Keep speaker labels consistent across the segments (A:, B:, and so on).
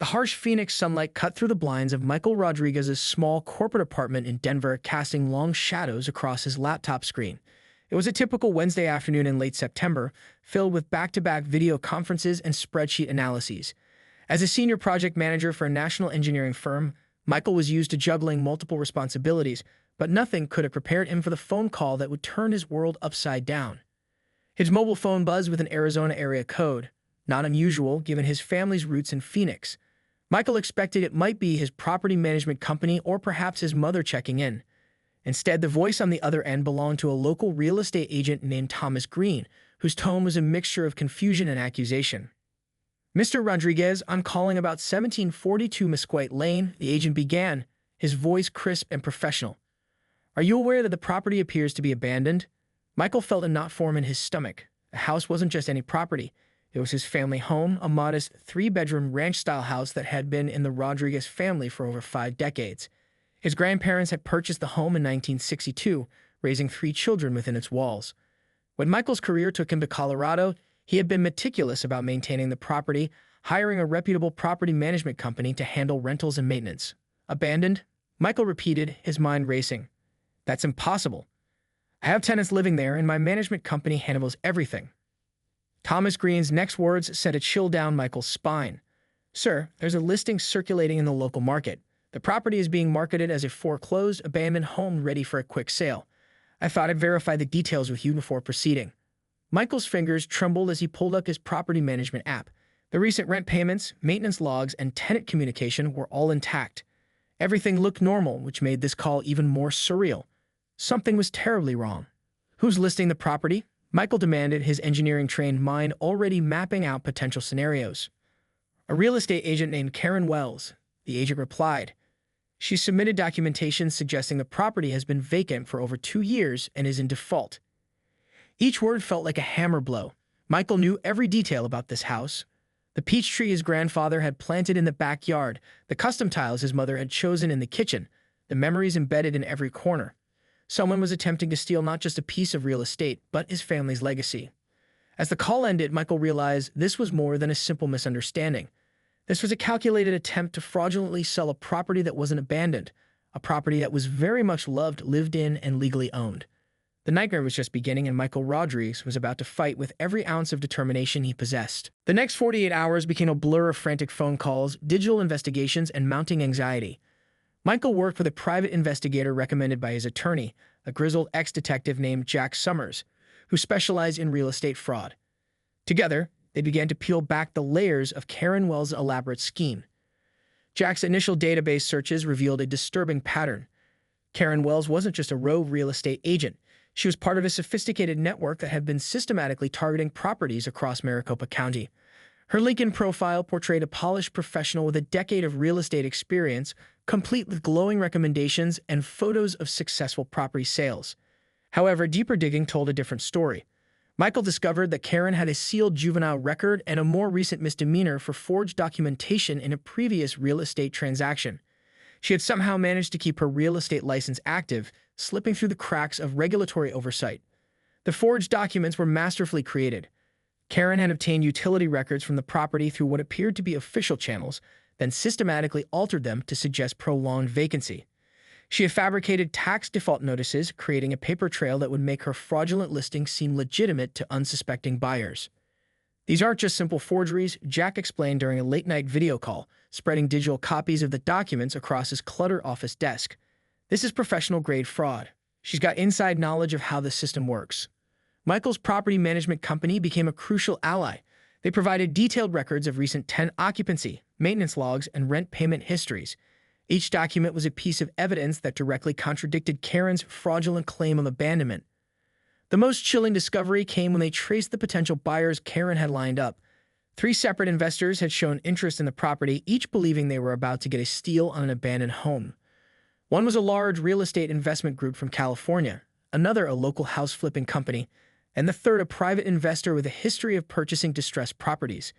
A: The harsh Phoenix sunlight cut through the blinds of Michael Rodriguez's small corporate apartment in Denver, casting long shadows across his laptop screen. It was a typical Wednesday afternoon in late September, filled with back-to-back video conferences and spreadsheet analyses. As a senior project manager for a national engineering firm, Michael was used to juggling multiple responsibilities, but nothing could have prepared him for the phone call that would turn his world upside down. His mobile phone buzzed with an Arizona area code, not unusual given his family's roots in Phoenix. Michael expected it might be his property management company or perhaps his mother checking in. Instead, the voice on the other end belonged to a local real estate agent named Thomas Green, whose tone was a mixture of confusion and accusation. "Mr. Rodriguez, I'm calling about 1742 Mesquite Lane," the agent began, his voice crisp and professional. "Are you aware that the property appears to be abandoned?" Michael felt a knot form in his stomach. The house wasn't just any property. It was his family home, a modest three-bedroom ranch-style house that had been in the Rodriguez family for over 5 decades. His grandparents had purchased the home in 1962, raising 3 children within its walls. When Michael's career took him to Colorado, he had been meticulous about maintaining the property, hiring a reputable property management company to handle rentals and maintenance. "Abandoned?" Michael repeated, his mind racing. "That's impossible. I have tenants living there, and my management company handles everything." Thomas Green's next words sent a chill down Michael's spine. "Sir, there's a listing circulating in the local market. The property is being marketed as a foreclosed, abandoned home ready for a quick sale. I thought I'd verify the details with you before proceeding." Michael's fingers trembled as he pulled up his property management app. The recent rent payments, maintenance logs, and tenant communication were all intact. Everything looked normal, which made this call even more surreal. Something was terribly wrong. "Who's listing the property?" Michael demanded, his engineering-trained mind already mapping out potential scenarios. "A real estate agent named Karen Wells," the agent replied. "She submitted documentation suggesting the property has been vacant for over 2 years and is in default." Each word felt like a hammer blow. Michael knew every detail about this house. The peach tree his grandfather had planted in the backyard, the custom tiles his mother had chosen in the kitchen, the memories embedded in every corner. Someone was attempting to steal not just a piece of real estate, but his family's legacy. As the call ended, Michael realized this was more than a simple misunderstanding. This was a calculated attempt to fraudulently sell a property that wasn't abandoned, a property that was very much loved, lived in, and legally owned. The nightmare was just beginning, and Michael Rodriguez was about to fight with every ounce of determination he possessed. The next 48 hours became a blur of frantic phone calls, digital investigations, and mounting anxiety. Michael worked with a private investigator recommended by his attorney, a grizzled ex-detective named Jack Summers, who specialized in real estate fraud. Together, they began to peel back the layers of Karen Wells' elaborate scheme. Jack's initial database searches revealed a disturbing pattern. Karen Wells wasn't just a rogue real estate agent. She was part of a sophisticated network that had been systematically targeting properties across Maricopa County. Her LinkedIn profile portrayed a polished professional with a decade of real estate experience, complete with glowing recommendations and photos of successful property sales. However, deeper digging told a different story. Michael discovered that Karen had a sealed juvenile record and a more recent misdemeanor for forged documentation in a previous real estate transaction. She had somehow managed to keep her real estate license active, slipping through the cracks of regulatory oversight. The forged documents were masterfully created. Karen had obtained utility records from the property through what appeared to be official channels, then systematically altered them to suggest prolonged vacancy. She had fabricated tax default notices, creating a paper trail that would make her fraudulent listing seem legitimate to unsuspecting buyers. "These aren't just simple forgeries," Jack explained during a late-night video call, spreading digital copies of the documents across his cluttered office desk. "This is professional-grade fraud. She's got inside knowledge of how the system works." Michael's property management company became a crucial ally. They provided detailed records of recent tenant occupancy, maintenance logs, and rent payment histories. Each document was a piece of evidence that directly contradicted Karen's fraudulent claim of abandonment. The most chilling discovery came when they traced the potential buyers Karen had lined up. 3 separate investors had shown interest in the property, each believing they were about to get a steal on an abandoned home. One was a large real estate investment group from California, another a local house flipping company, and the third a private investor with a history of purchasing distressed properties.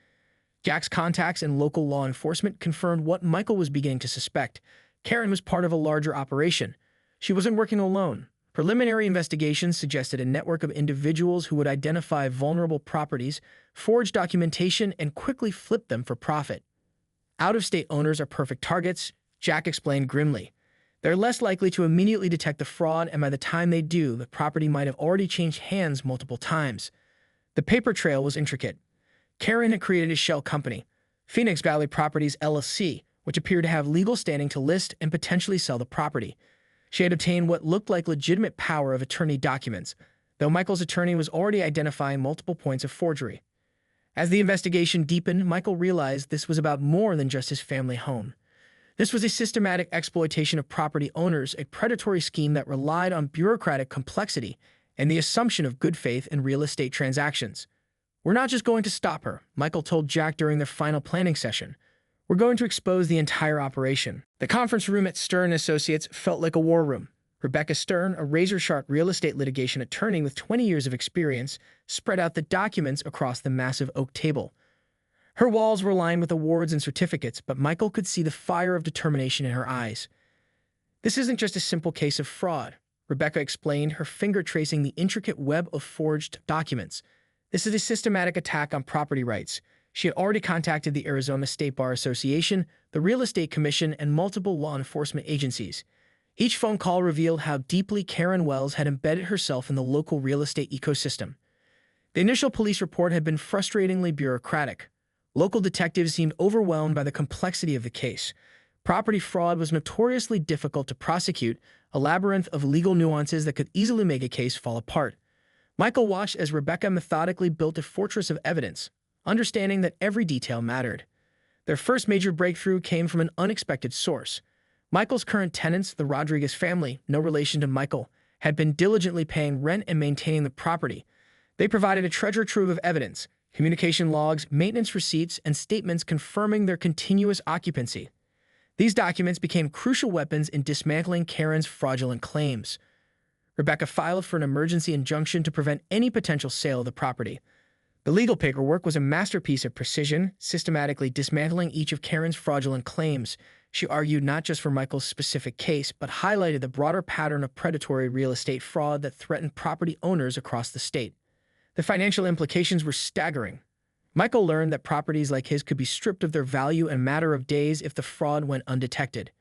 A: Jack's contacts and local law enforcement confirmed what Michael was beginning to suspect. Karen was part of a larger operation. She wasn't working alone. Preliminary investigations suggested a network of individuals who would identify vulnerable properties, forge documentation, and quickly flip them for profit. Out-of-state owners are perfect targets, Jack explained grimly. They're less likely to immediately detect the fraud, and by the time they do, the property might have already changed hands multiple times. The paper trail was intricate. Karen had created a shell company, Phoenix Valley Properties LLC, which appeared to have legal standing to list and potentially sell the property. She had obtained what looked like legitimate power of attorney documents, though Michael's attorney was already identifying multiple points of forgery. As the investigation deepened, Michael realized this was about more than just his family home. This was a systematic exploitation of property owners, a predatory scheme that relied on bureaucratic complexity and the assumption of good faith in real estate transactions. "We're not just going to stop her," Michael told Jack during their final planning session. "We're going to expose the entire operation." The conference room at Stern Associates felt like a war room. Rebecca Stern, a razor-sharp real estate litigation attorney with 20 years of experience, spread out the documents across the massive oak table. Her walls were lined with awards and certificates, but Michael could see the fire of determination in her eyes. "This isn't just a simple case of fraud," Rebecca explained, her finger tracing the intricate web of forged documents. "This is a systematic attack on property rights." She had already contacted the Arizona State Bar Association, the Real Estate Commission, and multiple law enforcement agencies. Each phone call revealed how deeply Karen Wells had embedded herself in the local real estate ecosystem. The initial police report had been frustratingly bureaucratic. Local detectives seemed overwhelmed by the complexity of the case. Property fraud was notoriously difficult to prosecute, a labyrinth of legal nuances that could easily make a case fall apart. Michael watched as Rebecca methodically built a fortress of evidence, understanding that every detail mattered. Their first major breakthrough came from an unexpected source. Michael's current tenants, the Rodriguez family, no relation to Michael, had been diligently paying rent and maintaining the property. They provided a treasure trove of evidence, communication logs, maintenance receipts, and statements confirming their continuous occupancy. These documents became crucial weapons in dismantling Karen's fraudulent claims. Rebecca filed for an emergency injunction to prevent any potential sale of the property. The legal paperwork was a masterpiece of precision, systematically dismantling each of Karen's fraudulent claims. She argued not just for Michael's specific case, but highlighted the broader pattern of predatory real estate fraud that threatened property owners across the state. The financial implications were staggering. Michael learned that properties like his could be stripped of their value in a matter of days if the fraud went undetected.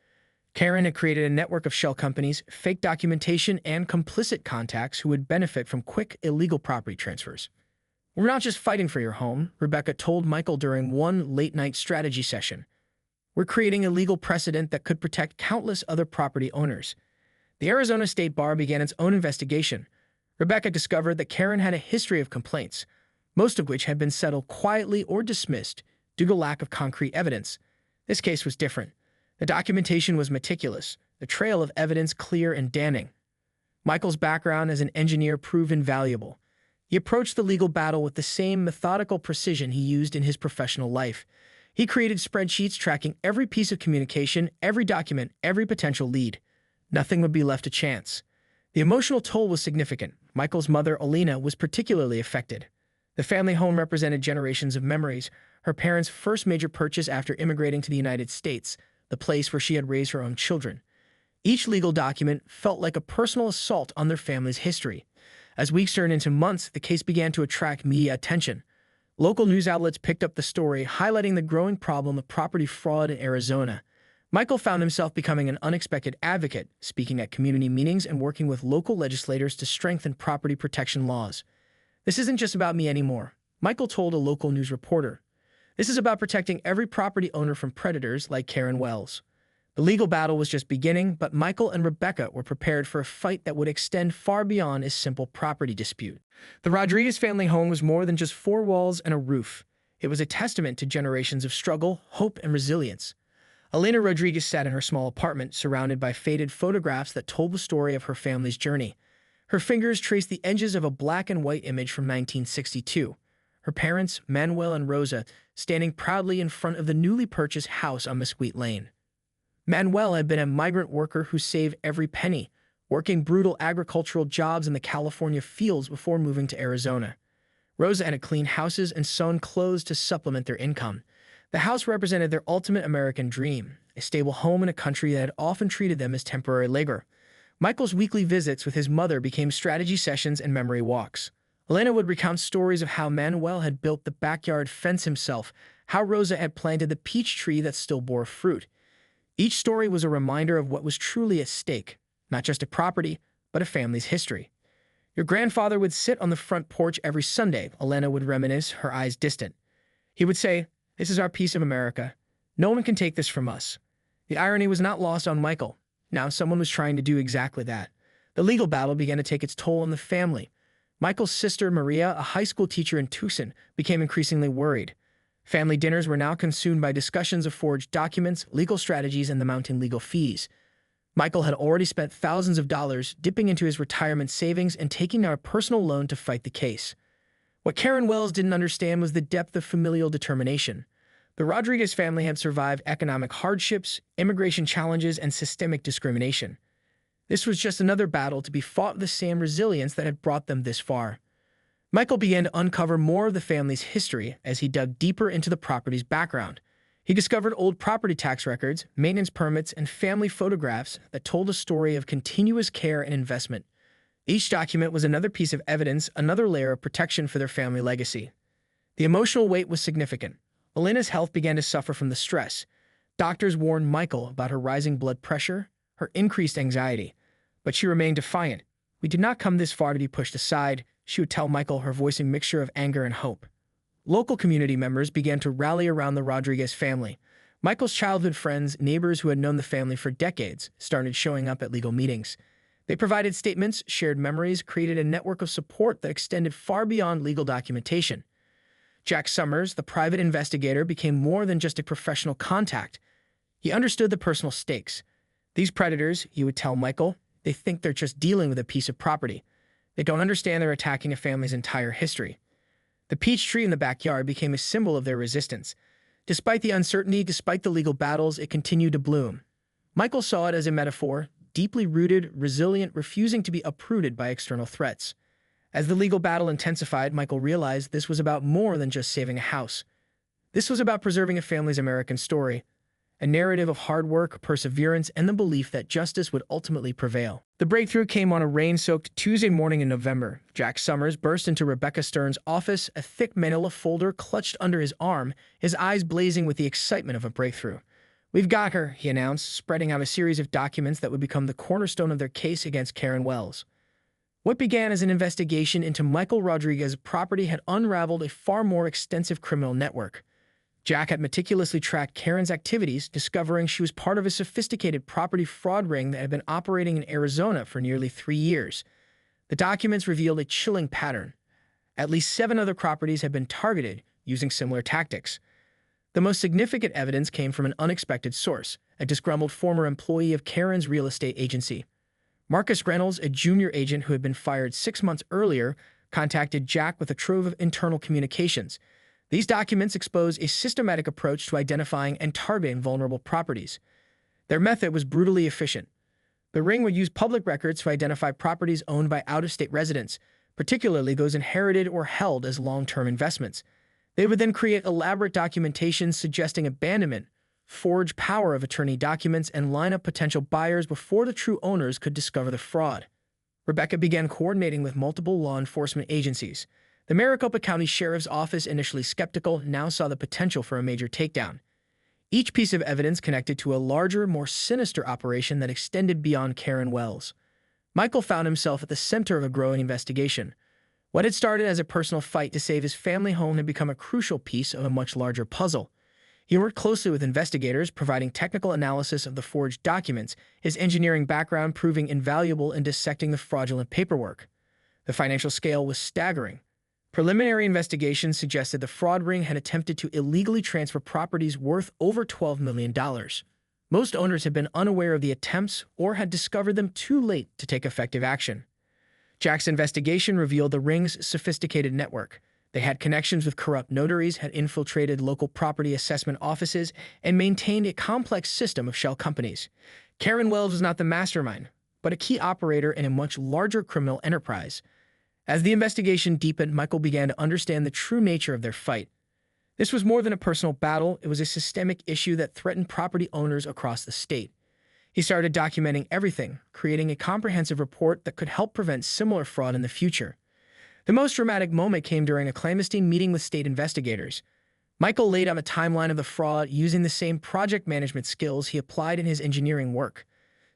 A: Karen had created a network of shell companies, fake documentation, and complicit contacts who would benefit from quick, illegal property transfers. "We're not just fighting for your home," Rebecca told Michael during one late-night strategy session. "We're creating a legal precedent that could protect countless other property owners." The Arizona State Bar began its own investigation. Rebecca discovered that Karen had a history of complaints, most of which had been settled quietly or dismissed due to lack of concrete evidence. This case was different. The documentation was meticulous, the trail of evidence clear and damning. Michael's background as an engineer proved invaluable. He approached the legal battle with the same methodical precision he used in his professional life. He created spreadsheets tracking every piece of communication, every document, every potential lead. Nothing would be left to chance. The emotional toll was significant. Michael's mother, Alina, was particularly affected. The family home represented generations of memories, her parents' first major purchase after immigrating to the United States, the place where she had raised her own children. Each legal document felt like a personal assault on their family's history. As weeks turned into months, the case began to attract media attention. Local news outlets picked up the story, highlighting the growing problem of property fraud in Arizona. Michael found himself becoming an unexpected advocate, speaking at community meetings and working with local legislators to strengthen property protection laws. "This isn't just about me anymore," Michael told a local news reporter. "This is about protecting every property owner from predators like Karen Wells." The legal battle was just beginning, but Michael and Rebecca were prepared for a fight that would extend far beyond a simple property dispute. The Rodriguez family home was more than just four walls and a roof. It was a testament to generations of struggle, hope, and resilience. Elena Rodriguez sat in her small apartment, surrounded by faded photographs that told the story of her family's journey. Her fingers traced the edges of a black and white image from 1962. Her parents, Manuel and Rosa, standing proudly in front of the newly purchased house on Mesquite Lane. Manuel had been a migrant worker who saved every penny, working brutal agricultural jobs in the California fields before moving to Arizona. Rosa had cleaned houses and sewn clothes to supplement their income. The house represented their ultimate American dream, a stable home in a country that had often treated them as temporary labor. Michael's weekly visits with his mother became strategy sessions and memory walks. Elena would recount stories of how Manuel had built the backyard fence himself, how Rosa had planted the peach tree that still bore fruit. Each story was a reminder of what was truly at stake, not just a property, but a family's history. Your grandfather would sit on the front porch every Sunday, Elena would reminisce, her eyes distant. He would say, "This is our piece of America. No one can take this from us." The irony was not lost on Michael. Now someone was trying to do exactly that. The legal battle began to take its toll on the family. Michael's sister, Maria, a high school teacher in Tucson, became increasingly worried. Family dinners were now consumed by discussions of forged documents, legal strategies, and the mounting legal fees. Michael had already spent thousands of dollars dipping into his retirement savings and taking out a personal loan to fight the case. What Karen Wells didn't understand was the depth of familial determination. The Rodriguez family had survived economic hardships, immigration challenges, and systemic discrimination. This was just another battle to be fought with the same resilience that had brought them this far. Michael began to uncover more of the family's history as he dug deeper into the property's background. He discovered old property tax records, maintenance permits, and family photographs that told a story of continuous care and investment. Each document was another piece of evidence, another layer of protection for their family legacy. The emotional weight was significant. Elena's health began to suffer from the stress. Doctors warned Michael about her rising blood pressure, her increased anxiety, but she remained defiant. "We did not come this far to be pushed aside," she would tell Michael, her voice a mixture of anger and hope. Local community members began to rally around the Rodriguez family. Michael's childhood friends, neighbors who had known the family for decades, started showing up at legal meetings. They provided statements, shared memories, created a network of support that extended far beyond legal documentation. Jack Summers, the private investigator, became more than just a professional contact. He understood the personal stakes. "These predators," he would tell Michael, "they think they're just dealing with a piece of property. They don't understand they're attacking a family's entire history." The peach tree in the backyard became a symbol of their resistance. Despite the uncertainty, despite the legal battles, it continued to bloom. Michael saw it as a metaphor, deeply rooted, resilient, refusing to be uprooted by external threats. As the legal battle intensified, Michael realized this was about more than just saving a house. This was about preserving a family's American story, a narrative of hard work, perseverance, and the belief that justice would ultimately prevail. The breakthrough came on a rain-soaked Tuesday morning in November. Jack Summers burst into Rebecca Stern's office, a thick manila folder clutched under his arm, his eyes blazing with the excitement of a breakthrough. "We've got her," he announced, spreading out a series of documents that would become the cornerstone of their case against Karen Wells. What began as an investigation into Michael Rodriguez's property had unraveled a far more extensive criminal network. Jack had meticulously tracked Karen's activities, discovering she was part of a sophisticated property fraud ring that had been operating in Arizona for nearly 3 years. The documents revealed a chilling pattern. At least 7 other properties had been targeted using similar tactics. The most significant evidence came from an unexpected source, a disgruntled former employee of Karen's real estate agency. Marcus Reynolds, a junior agent who had been fired 6 months earlier, contacted Jack with a trove of internal communications. These documents expose a systematic approach to identifying and targeting vulnerable properties. Their method was brutally efficient. The ring would use public records to identify properties owned by out-of-state residents, particularly those inherited or held as long-term investments. They would then create elaborate documentation suggesting abandonment, forge power of attorney documents, and line up potential buyers before the true owners could discover the fraud. Rebecca began coordinating with multiple law enforcement agencies. The Maricopa County Sheriff's Office, initially skeptical, now saw the potential for a major takedown. Each piece of evidence connected to a larger, more sinister operation that extended beyond Karen Wells. Michael found himself at the center of a growing investigation. What had started as a personal fight to save his family home had become a crucial piece of a much larger puzzle. He worked closely with investigators, providing technical analysis of the forged documents, his engineering background proving invaluable in dissecting the fraudulent paperwork. The financial scale was staggering. Preliminary investigations suggested the fraud ring had attempted to illegally transfer properties worth over $12 million. Most owners had been unaware of the attempts or had discovered them too late to take effective action. Jack's investigation revealed the ring's sophisticated network. They had connections with corrupt notaries, had infiltrated local property assessment offices, and maintained a complex system of shell companies. Karen Wells was not the mastermind, but a key operator in a much larger criminal enterprise. As the investigation deepened, Michael began to understand the true nature of their fight. This was more than a personal battle, it was a systemic issue that threatened property owners across the state. He started documenting everything, creating a comprehensive report that could help prevent similar fraud in the future. The most dramatic moment came during a clandestine meeting with state investigators. Michael laid out a timeline of the fraud using the same project management skills he applied in his engineering work.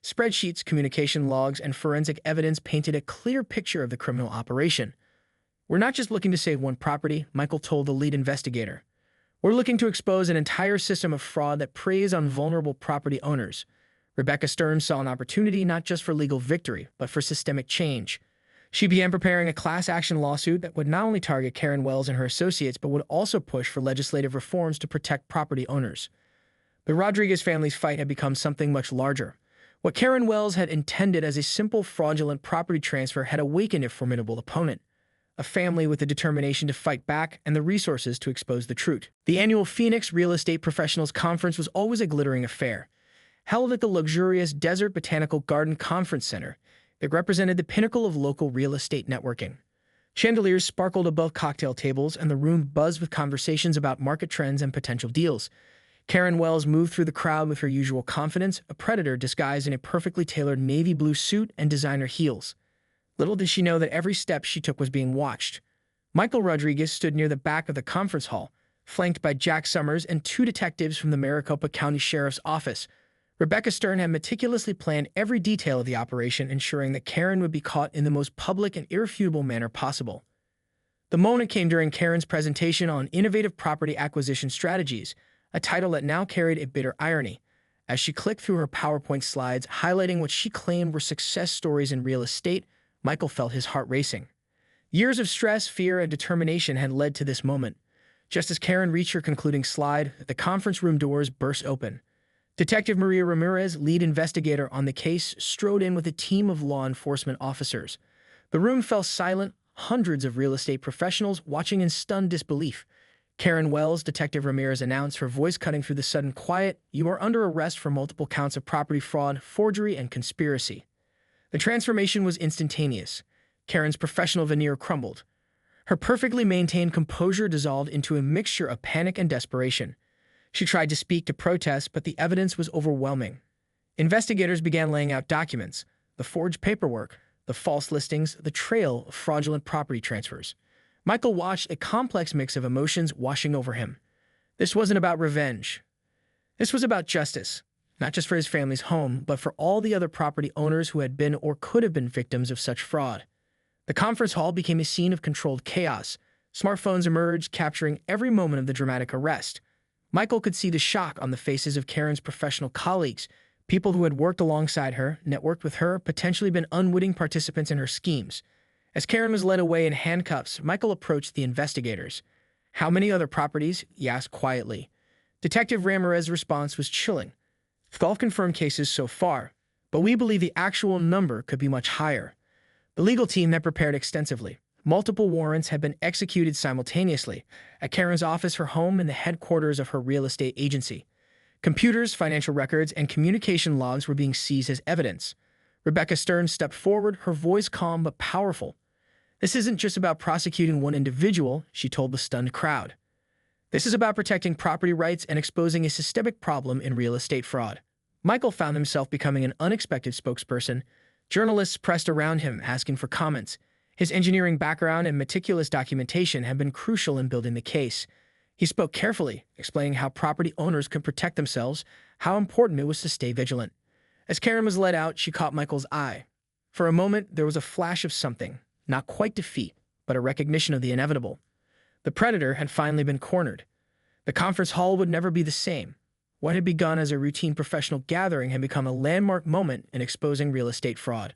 A: Spreadsheets, communication logs, and forensic evidence painted a clear picture of the criminal operation. "We're not just looking to save one property," Michael told the lead investigator. "We're looking to expose an entire system of fraud that preys on vulnerable property owners." Rebecca Stern saw an opportunity not just for legal victory, but for systemic change. She began preparing a class action lawsuit that would not only target Karen Wells and her associates, but would also push for legislative reforms to protect property owners. The Rodriguez family's fight had become something much larger. What Karen Wells had intended as a simple fraudulent property transfer had awakened a formidable opponent. A family with the determination to fight back and the resources to expose the truth. The annual Phoenix Real Estate Professionals Conference was always a glittering affair. Held at the luxurious Desert Botanical Garden Conference Center, it represented the pinnacle of local real estate networking. Chandeliers sparkled above cocktail tables, and the room buzzed with conversations about market trends and potential deals. Karen Wells moved through the crowd with her usual confidence, a predator disguised in a perfectly tailored navy blue suit and designer heels. Little did she know that every step she took was being watched. Michael Rodriguez stood near the back of the conference hall, flanked by Jack Summers and two detectives from the Maricopa County Sheriff's Office. Rebecca Stern had meticulously planned every detail of the operation, ensuring that Karen would be caught in the most public and irrefutable manner possible. The moment came during Karen's presentation on innovative property acquisition strategies, a title that now carried a bitter irony. As she clicked through her PowerPoint slides, highlighting what she claimed were success stories in real estate, Michael felt his heart racing. Years of stress, fear, and determination had led to this moment. Just as Karen reached her concluding slide, the conference room doors burst open. Detective Maria Ramirez, lead investigator on the case, strode in with a team of law enforcement officers. The room fell silent, hundreds of real estate professionals watching in stunned disbelief. Karen Wells, Detective Ramirez announced, her voice cutting through the sudden quiet, "You are under arrest for multiple counts of property fraud, forgery, and conspiracy." The transformation was instantaneous. Karen's professional veneer crumbled. Her perfectly maintained composure dissolved into a mixture of panic and desperation. She tried to speak to protest, but the evidence was overwhelming. Investigators began laying out documents, the forged paperwork, the false listings, the trail of fraudulent property transfers. Michael watched a complex mix of emotions washing over him. This wasn't about revenge. This was about justice, not just for his family's home, but for all the other property owners who had been or could have been victims of such fraud. The conference hall became a scene of controlled chaos. Smartphones emerged, capturing every moment of the dramatic arrest. Michael could see the shock on the faces of Karen's professional colleagues, people who had worked alongside her, networked with her, potentially been unwitting participants in her schemes. As Karen was led away in handcuffs, Michael approached the investigators. "How many other properties?" he asked quietly. Detective Ramirez's response was chilling. "12 confirmed cases so far, but we believe the actual number could be much higher." The legal team had prepared extensively. Multiple warrants had been executed simultaneously at Karen's office, her home, and the headquarters of her real estate agency. Computers, financial records, and communication logs were being seized as evidence. Rebecca Stern stepped forward, her voice calm but powerful. "This isn't just about prosecuting one individual," she told the stunned crowd. "This is about protecting property rights and exposing a systemic problem in real estate fraud." Michael found himself becoming an unexpected spokesperson. Journalists pressed around him, asking for comments. His engineering background and meticulous documentation had been crucial in building the case. He spoke carefully, explaining how property owners could protect themselves, how important it was to stay vigilant. As Karen was led out, she caught Michael's eye. For a moment, there was a flash of something, not quite defeat, but a recognition of the inevitable. The predator had finally been cornered. The conference hall would never be the same. What had begun as a routine professional gathering had become a landmark moment in exposing real estate fraud.